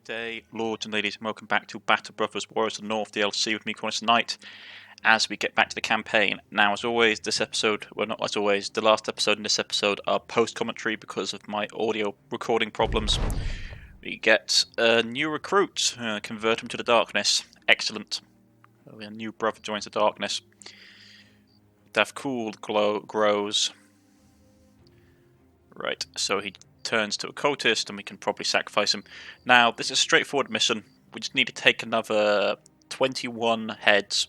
day, lords and ladies, and welcome back to Battle Brothers Warriors of the North DLC with me, Cornish-Knight, as we get back to the campaign. Now, as always, this episode, well, not as always, the last episode and this episode are post-commentary because of my audio recording problems. We get a new recruit, convert him to the darkness. Excellent. A new brother joins the darkness. Death cool grows. Right, so he turns to a cultist and we can probably sacrifice him. Now, this is a straightforward mission. We just need to take another 21 heads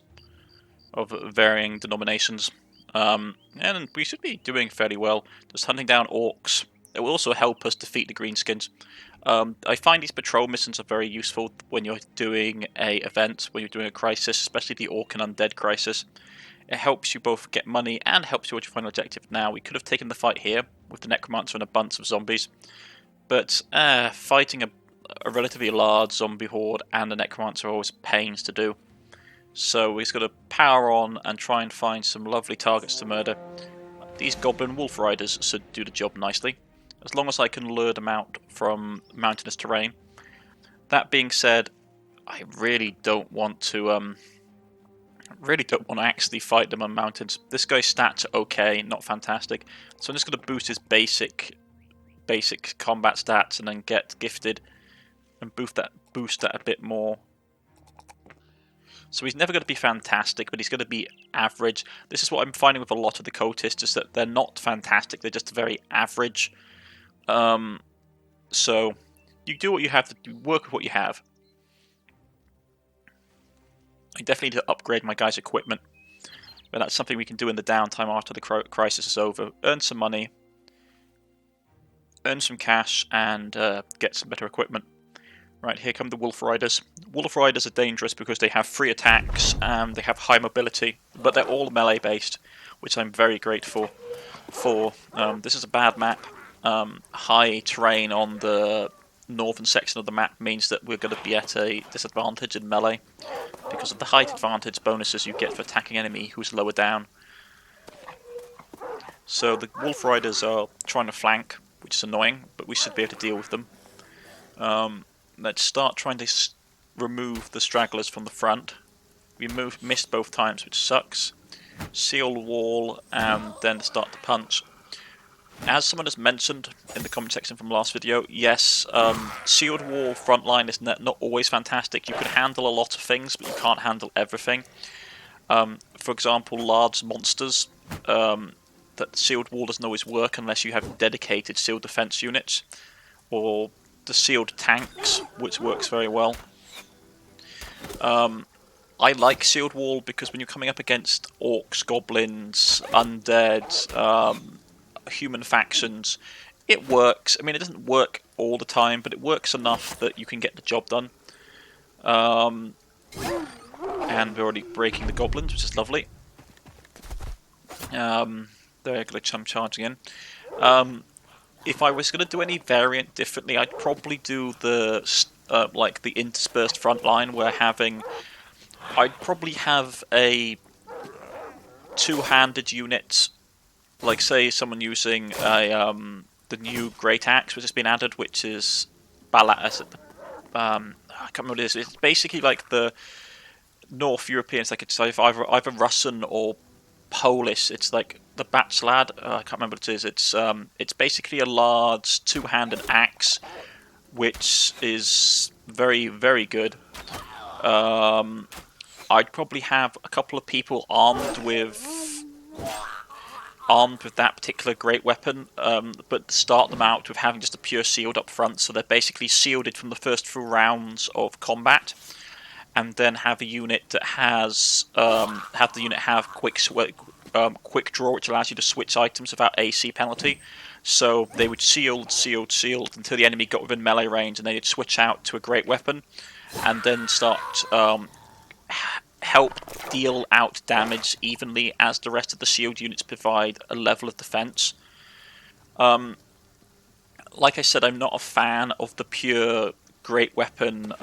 of varying denominations. And we should be doing fairly well. Just hunting down orcs. It will also help us defeat the greenskins. I find these patrol missions are very useful when you're doing a event, when you're doing a crisis, especially the orc and undead crisis. It helps you both get money and helps you with your final objective. Now, we could have taken the fight here with the necromancer and a bunch of zombies, but fighting a relatively large zombie horde and the necromancer are always pains to do. So we've got to power on and try and find some lovely targets to murder. These goblin wolf riders should do the job nicely, as long as I can lure them out from mountainous terrain. That being said, I really don't want to actually fight them on mountains. This guy's stats are okay, not fantastic. So I'm just going to boost his basic combat stats and then get gifted and boost that a bit more. So he's never going to be fantastic, but he's going to be average. This is what I'm finding with a lot of the cultists, is that they're not fantastic, they're just very average. So you do what you have to do, work with what you have. I definitely need to upgrade my guys' equipment, but that's something we can do in the downtime after the crisis is over. Earn some money, earn some cash, and get some better equipment. Right, here come the Wolf Riders. Wolf Riders are dangerous because they have free attacks and they have high mobility, but they're all melee based, which I'm very grateful for. This is a bad map. High terrain on the northern section of the map means that we're going to be at a disadvantage in melee because of the height advantage bonuses you get for attacking enemy who's lower down. So the Wolf Riders are trying to flank, which is annoying, but we should be able to deal with them. Let's start trying to remove the stragglers from the front. We missed both times, which sucks. Seal the wall and then start to punch. As someone has mentioned in the comment section from last video, yes, sealed wall frontline is not always fantastic. You can handle a lot of things, but you can't handle everything. For example, large monsters, that sealed wall doesn't always work unless you have dedicated sealed defense units, or the sealed tanks, which works very well. I like sealed wall because when you're coming up against orcs, goblins, undead, human factions, it works. I mean, it doesn't work all the time, but it works enough that you can get the job done. And we're already breaking the goblins, which is lovely. They're going to charge again. If I was going to do any variant differently, I'd probably do the like the interspersed front line, where I'd probably have a two-handed unit, like say someone using the new Great Axe, which has been added, which is I can't remember what it is. It's basically like the North Europeans, like it's either Russian or Polish. It's like the Batchlad. I can't remember what it is. It's basically a large two-handed axe, which is very, very good. I'd probably have a couple of people armed with that particular great weapon, but start them out with having just a pure shield up front, so they're basically shielded from the first few rounds of combat. And then have a unit that have quick draw, which allows you to switch items without AC penalty. So they would shield until the enemy got within melee range, and they'd switch out to a great weapon, and then start help deal out damage evenly as the rest of the shield units provide a level of defense. Like I said, I'm not a fan of the pure great weapon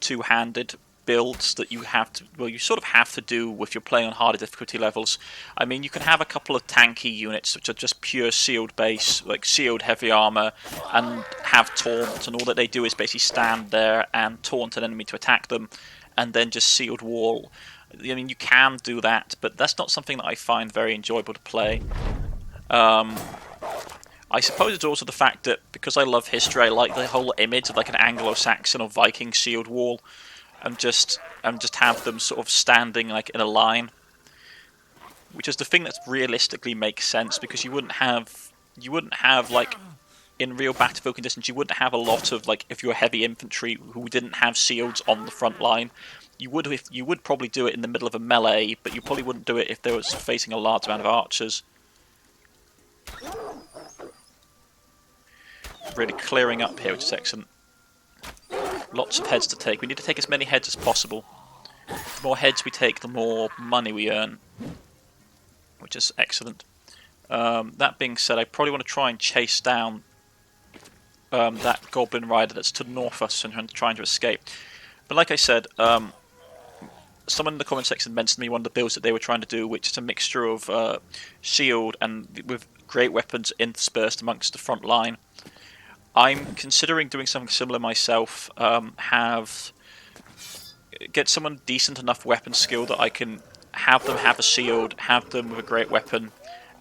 two-handed builds that you have to, well, you sort of have to do if you're playing on harder difficulty levels. I mean, you can have a couple of tanky units which are just pure sealed base, like sealed heavy armor, and have taunt, and all that they do is basically stand there and taunt an enemy to attack them, and then just sealed wall. I mean, you can do that, but that's not something that I find very enjoyable to play. I suppose it's also the fact that because I love history, I like the whole image of like an Anglo-Saxon or Viking sealed wall, and just have them sort of standing like in a line, which is the thing that realistically makes sense, because you wouldn't have like in real battlefield conditions, you wouldn't have a lot of like if you're heavy infantry who didn't have shields on the front line. You would probably do it in the middle of a melee, but you probably wouldn't do it if there was facing a large amount of archers. Really clearing up here, which is excellent. Lots of heads to take. We need to take as many heads as possible. The more heads we take, the more money we earn, which is excellent. That being said, I probably want to try and chase down that goblin rider that's to the north of us and trying to escape. But like I said, someone in the comment section mentioned to me one of the builds that they were trying to do, which is a mixture of shield and with great weapons interspersed amongst the front line. I'm considering doing something similar myself. Get someone decent enough weapon skill that I can have them have a shield, have them with a great weapon,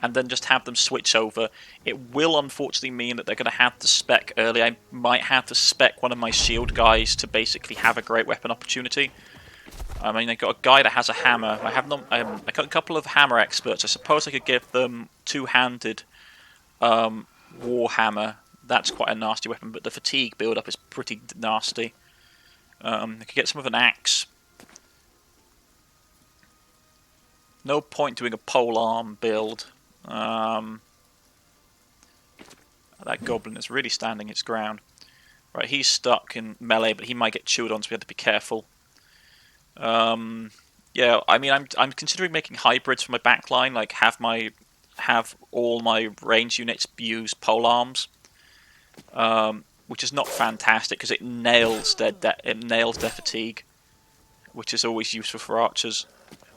and then just have them switch over. It will unfortunately mean that they're going to have to spec early. I might have to spec one of my shield guys to basically have a great weapon opportunity. I mean, I got a guy that has a hammer. I got a couple of hammer experts. I suppose I could give them two-handed war hammer. That's quite a nasty weapon, but the fatigue build-up is pretty nasty. I could get some of an axe. No point doing a polearm build. That goblin is really standing its ground. Right, he's stuck in melee, but he might get chewed on, so we have to be careful. Yeah, I mean, I'm considering making hybrids for my backline, like have all my range units use polearms. Which is not fantastic because it nails their fatigue, which is always useful for archers.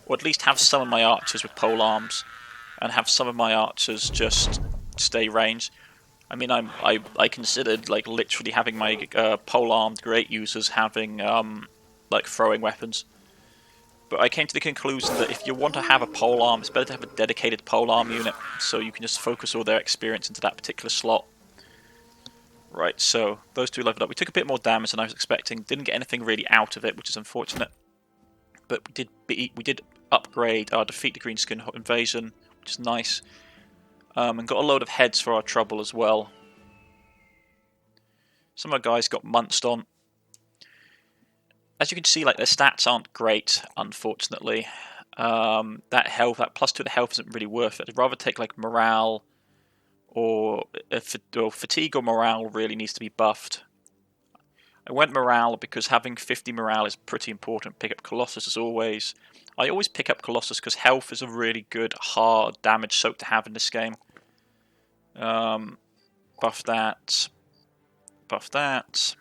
Or at least have some of my archers with polearms, and have some of my archers just stay ranged. I mean, I considered like literally having my polearmed great users having like throwing weapons, but I came to the conclusion that if you want to have a polearm, it's better to have a dedicated polearm unit, so you can just focus all their experience into that particular slot. Right, so those two leveled up. We took a bit more damage than I was expecting. Didn't get anything really out of it, which is unfortunate. But we did upgrade our defeat the Greenskin invasion, which is nice. And got a load of heads for our trouble as well. Some of our guys got munched on. As you can see, like their stats aren't great, unfortunately. That plus 2 to health isn't really worth it. I'd rather take like morale. Or fatigue or morale really needs to be buffed. I went morale because having 50 morale is pretty important. Pick up Colossus as always. I always pick up Colossus because health is a really good hard damage soak to have in this game. Buff that. Buff that.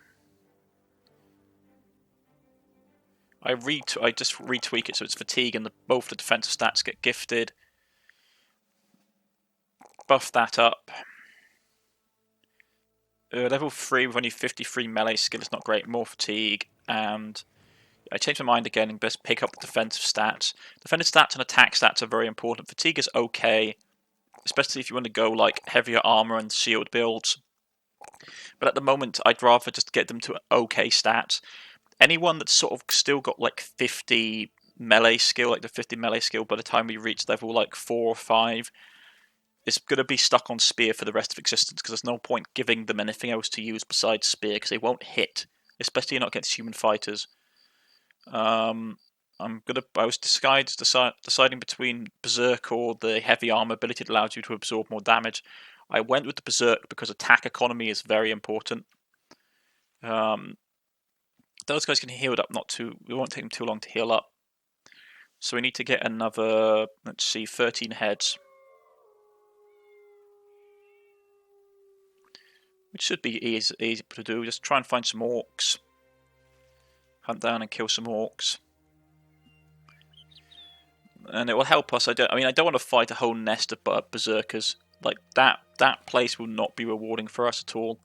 I just retweak it so it's fatigue and both the defensive stats get gifted. Buff that up. Level 3 with only 53 melee skill is not great. More fatigue, and I changed my mind again and best pick up the defensive stats. Defensive stats and attack stats are very important. Fatigue is okay, especially if you want to go like heavier armor and shield builds. But at the moment, I'd rather just get them to okay stats. Anyone that's sort of still got like 50 melee skill, like the 50 melee skill, by the time we reach level like 4 or 5. Is going to be stuck on spear for the rest of existence because there's no point giving them anything else to use besides spear because they won't hit, especially not against human fighters. I was deciding between Berserk or the heavy armor ability that allows you to absorb more damage. I went with the Berserk because attack economy is very important. Those guys can heal up it won't take them too long to heal up. So we need to get another, 13 heads. Which should be easy to do. Just try and find some orcs. Hunt down and kill some orcs. And it will help us. I don't want to fight a whole nest of berserkers. Like, that place will not be rewarding for us at all.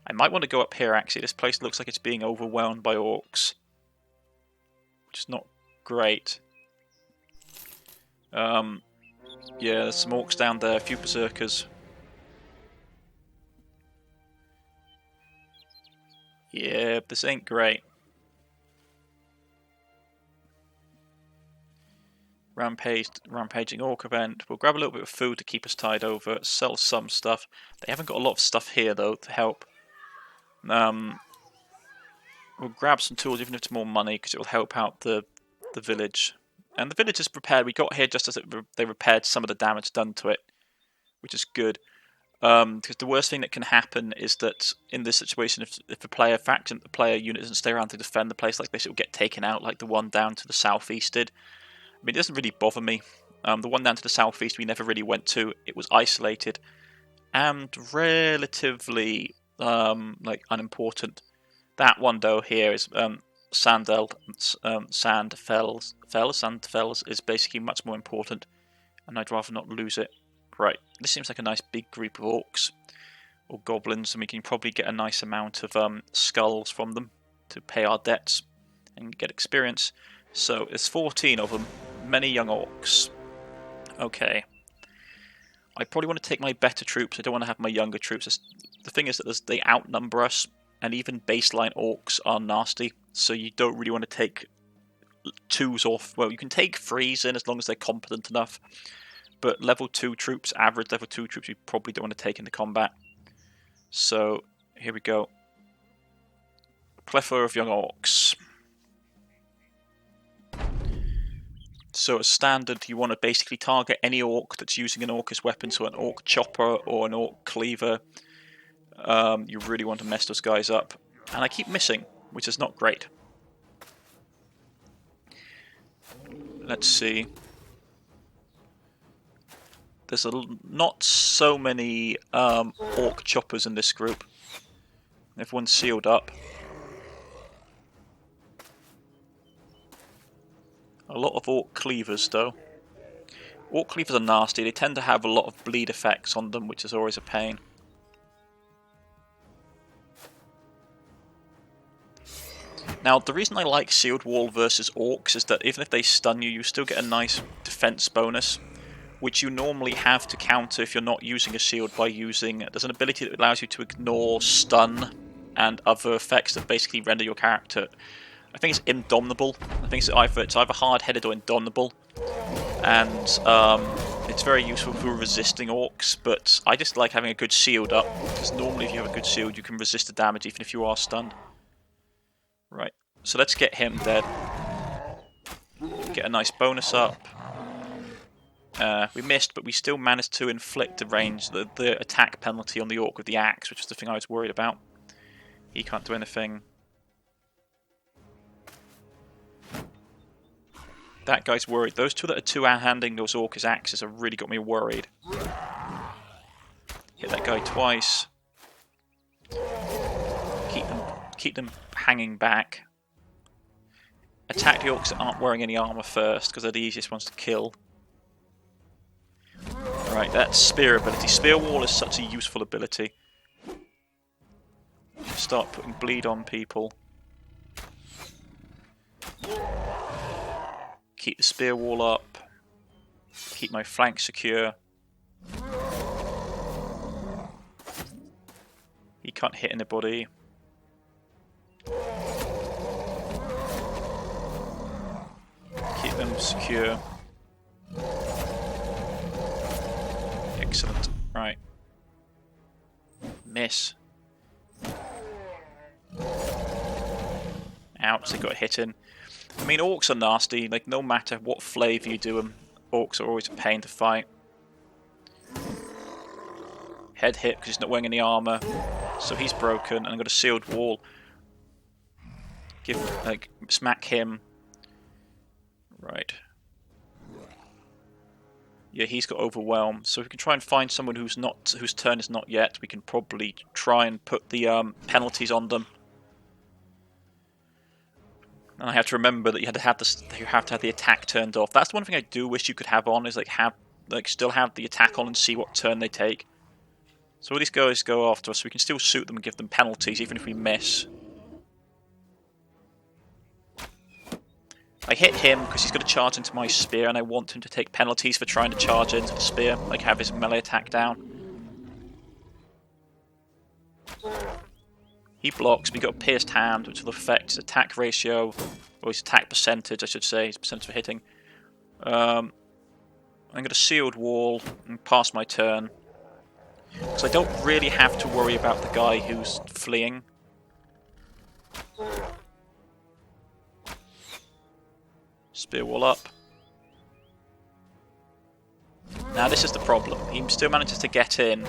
I might want to go up here, actually. This place looks like it's being overwhelmed by orcs. Which is not great. Yeah, there's some orcs down there, a few berserkers. Yeah, this ain't great. Rampaging orc event. We'll grab a little bit of food to keep us tied over, sell some stuff. They haven't got a lot of stuff here, though, to help. We'll grab some tools, even if it's more money, because it will help out the village. And the village is prepared. We got here just as they repaired some of the damage done to it, which is good. Because the worst thing that can happen is that in this situation, if the player unit doesn't stay around to defend the place like this, it will get taken out, like the one down to the southeast did. I mean, it doesn't really bother me. The one down to the southeast we never really went to. It was isolated and relatively unimportant. That one though here is Sandfells is basically much more important, and I'd rather not lose it. Right, this seems like a nice big group of orcs or goblins, and we can probably get a nice amount of skulls from them to pay our debts and get experience. So there's 14 of them, many young orcs. Okay. I probably want to take my better troops. I don't want to have my younger troops. The thing is that they outnumber us, and even baseline orcs are nasty, so you don't really want to take 2s off. Well, you can take 3s in as long as they're competent enough, but level 2 troops, average level 2 troops, you probably don't want to take into combat. So, here we go. Plethora of young orcs. So as standard, you want to basically target any orc that's using an orc as weapon, so an orc chopper or an orc cleaver. You really want to mess those guys up. And I keep missing, which is not great. Let's see. There's not so many orc choppers in this group. Everyone's sealed up. A lot of orc cleavers, though. Orc cleavers are nasty. They tend to have a lot of bleed effects on them, which is always a pain. Now, the reason I like sealed wall versus orcs is that even if they stun you, you still get a nice defense bonus, which you normally have to counter if you're not using a shield by using... There's an ability that allows you to ignore stun and other effects that basically render your character... I think it's indomitable. I think it's either hard-headed or indomitable. And it's very useful for resisting orcs, but I just like having a good shield up, because normally if you have a good shield you can resist the damage even if you are stunned. Right, so let's get him dead. Get a nice bonus up. We missed, but we still managed to inflict the attack penalty on the orc with the axe, which was the thing I was worried about. He can't do anything. That guy's worried. Those two that are two-handing those orcish axes have really got me worried. Hit that guy twice. Keep them hanging back. Attack the orcs that aren't wearing any armor first, because they're the easiest ones to kill. Right, that's spear ability. Spear wall is such a useful ability. Start putting bleed on people. Keep the spear wall up. Keep my flank secure. He can't hit anybody. Keep them secure. Excellent. Right. Miss. Ouch, they got hit in. I mean, orcs are nasty. Like, no matter what flavour you do them, orcs are always a pain to fight. Head hit because he's not wearing any armour. So he's broken, and I've got a sealed wall. Smack him. Right. Yeah, he's got overwhelmed. So if we can try and find someone whose turn is not yet, we can probably try and put the penalties on them. And I have to remember that you have to have the attack turned off. That's the one thing I do wish you could have on, is still have the attack on and see what turn they take. So all these guys go after us, we can still shoot them and give them penalties even if we miss. I hit him because he's going to charge into my spear, and I want him to take penalties for trying to charge into the spear, like have his melee attack down. He blocks, we got a pierced hand, which will affect his attack ratio, or his attack percentage, I should say, his percentage for hitting. I'm going to sealed wall and pass my turn. So I don't really have to worry about the guy who's fleeing. Spear wall up. Now this is the problem. He still manages to get in,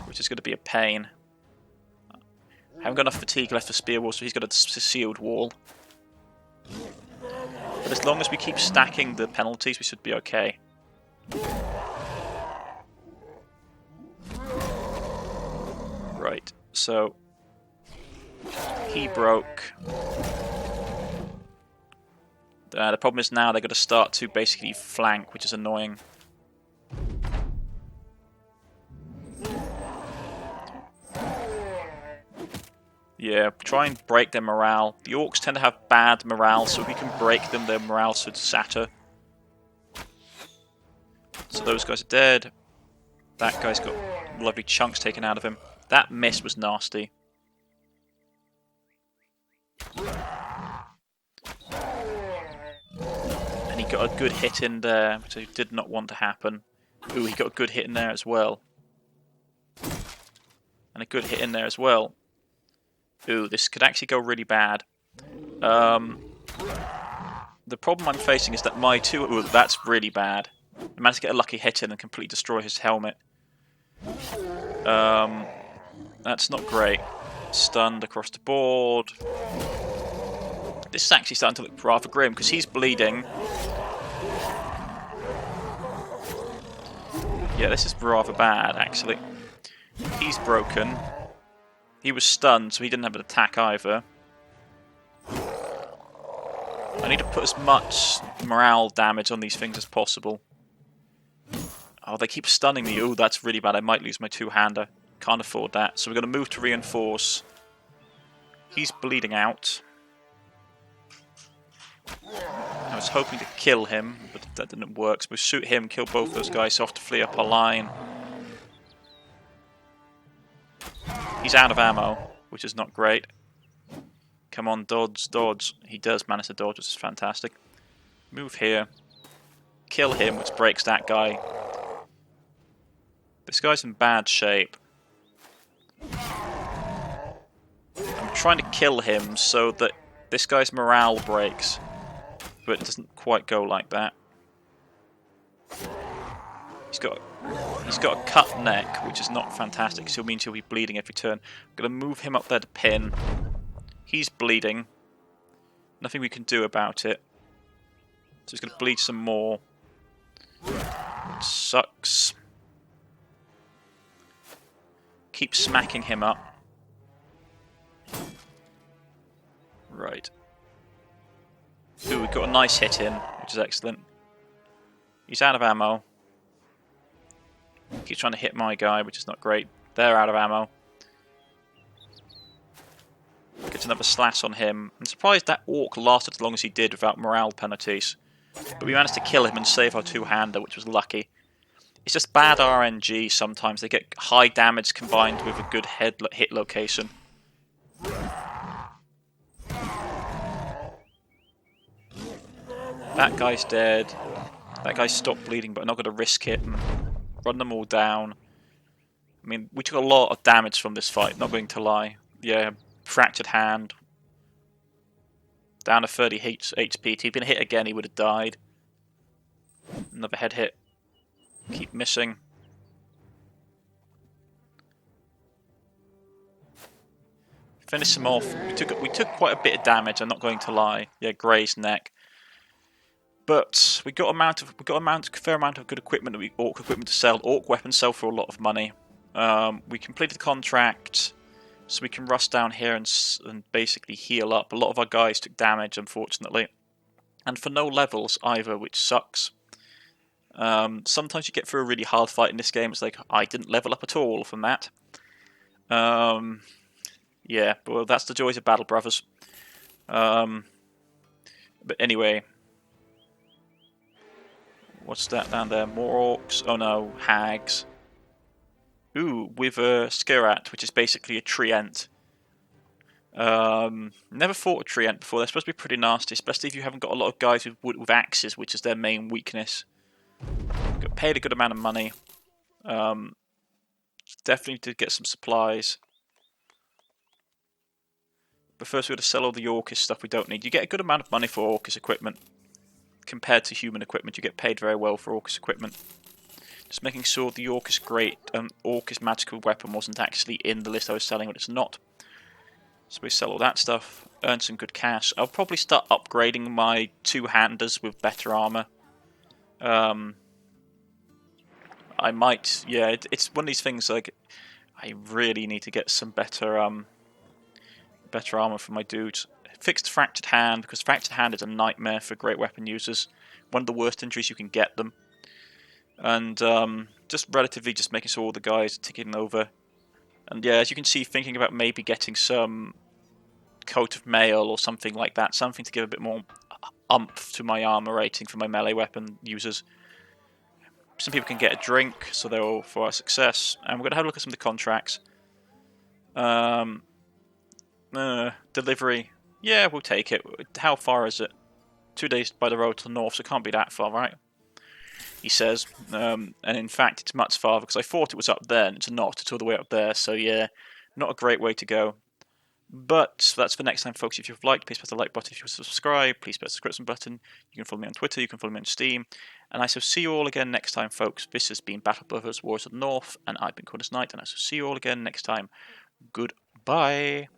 which is going to be a pain. I haven't got enough fatigue left for spear wall, so he's got a sealed wall. But as long as we keep stacking the penalties, we should be okay. Right, so he broke. The problem is now they're going to start to basically flank, which is annoying. Yeah, try and break their morale. The orcs tend to have bad morale, so if we can break them, their morale should shatter. So those guys are dead. That guy's got lovely chunks taken out of him. That miss was nasty. And he got a good hit in there, which I did not want to happen. Ooh, he got a good hit in there as well. And a good hit in there as well. Ooh, this could actually go really bad. The problem I'm facing is that my two... Ooh, that's really bad. I managed to get a lucky hit in and completely destroy his helmet. That's not great. Stunned across the board. This is actually starting to look rather grim, because he's bleeding. Yeah, this is rather bad, actually. He's broken. He was stunned, so he didn't have an attack either. I need to put as much morale damage on these things as possible. Oh, they keep stunning me. Ooh, that's really bad. I might lose my two-hander. Can't afford that. So we're going to move to reinforce. He's bleeding out. I was hoping to kill him, but that didn't work. So we'll shoot him, kill both those guys, so I have to flee up a line. He's out of ammo, which is not great. Come on, dodge, dodge. He does manage to dodge, which is fantastic. Move here. Kill him, which breaks that guy. This guy's in bad shape. I'm trying to kill him so that this guy's morale breaks, but it doesn't quite go like that. He's got a cut neck, which is not fantastic, so it means he'll be bleeding every turn. I'm going to move him up there to pin. He's bleeding. Nothing we can do about it. So he's going to bleed some more. It sucks. Keep smacking him up. Right. Ooh, we've got a nice hit in, which is excellent. He's out of ammo. Keeps trying to hit my guy, which is not great. They're out of ammo. Gets another slash on him. I'm surprised that orc lasted as long as he did without morale penalties. But we managed to kill him and save our two-hander, which was lucky. It's just bad RNG sometimes. They get high damage combined with a good hit location. That guy's dead. That guy's stopped bleeding, but I'm not going to risk it and run them all down. I mean, we took a lot of damage from this fight, not going to lie. Yeah, fractured hand. Down to 30 HP. If he'd been hit again, he would have died. Another head hit. Keep missing. Finish him off. We took quite a bit of damage, I'm not going to lie. Yeah, grazed neck. But we got a fair amount of good equipment that orc equipment to sell. Orc weapons sell for a lot of money. We completed the contract. So we can rush down here and basically heal up. A lot of our guys took damage, unfortunately. And for no levels either, which sucks. Sometimes you get through a really hard fight in this game. It's like, I didn't level up at all from that. Yeah, well, that's the joys of Battle Brothers. But anyway. What's that down there? More orcs? Oh no, hags. Ooh, with a Skirat, which is basically a treant. Never fought a treant before. They're supposed to be pretty nasty, especially if you haven't got a lot of guys with axes, which is their main weakness. Got paid a good amount of money. Definitely did get some supplies. But first we got to sell all the Orcish stuff we don't need. You get a good amount of money for Orcish equipment. Compared to human equipment, you get paid very well for Orcish equipment. Just making sure the Orcish magical weapon wasn't actually in the list I was selling, but it's not. So we sell all that stuff, earn some good cash. I'll probably start upgrading my two-handers with better armor. I might, yeah, it's one of these things like I really need to get some better armor for my dudes. Fixed fractured hand, because fractured hand is a nightmare for great weapon users. One of the worst injuries you can get them. And just relatively just making sure all the guys are ticking over. And yeah, as you can see, thinking about maybe getting some coat of mail or something like that. Something to give a bit more umph to my armor rating for my melee weapon users. Some people can get a drink, so they're all for our success. And we're going to have a look at some of the contracts. Delivery. Yeah, we'll take it. How far is it? 2 days by the road to the north, so it can't be that far, right? He says. And in fact, it's much farther, because I thought it was up there, and it's not. It's all the way up there, so yeah, not a great way to go. But that's for next time, folks. If you've liked, please press the like button. If you subscribe, please press the subscription button. You can follow me on Twitter, you can follow me on Steam. And I shall see you all again next time, folks. This has been Battle Brothers Wars of the North, and I've been Cornish-Knight, and I shall see you all again next time. Goodbye.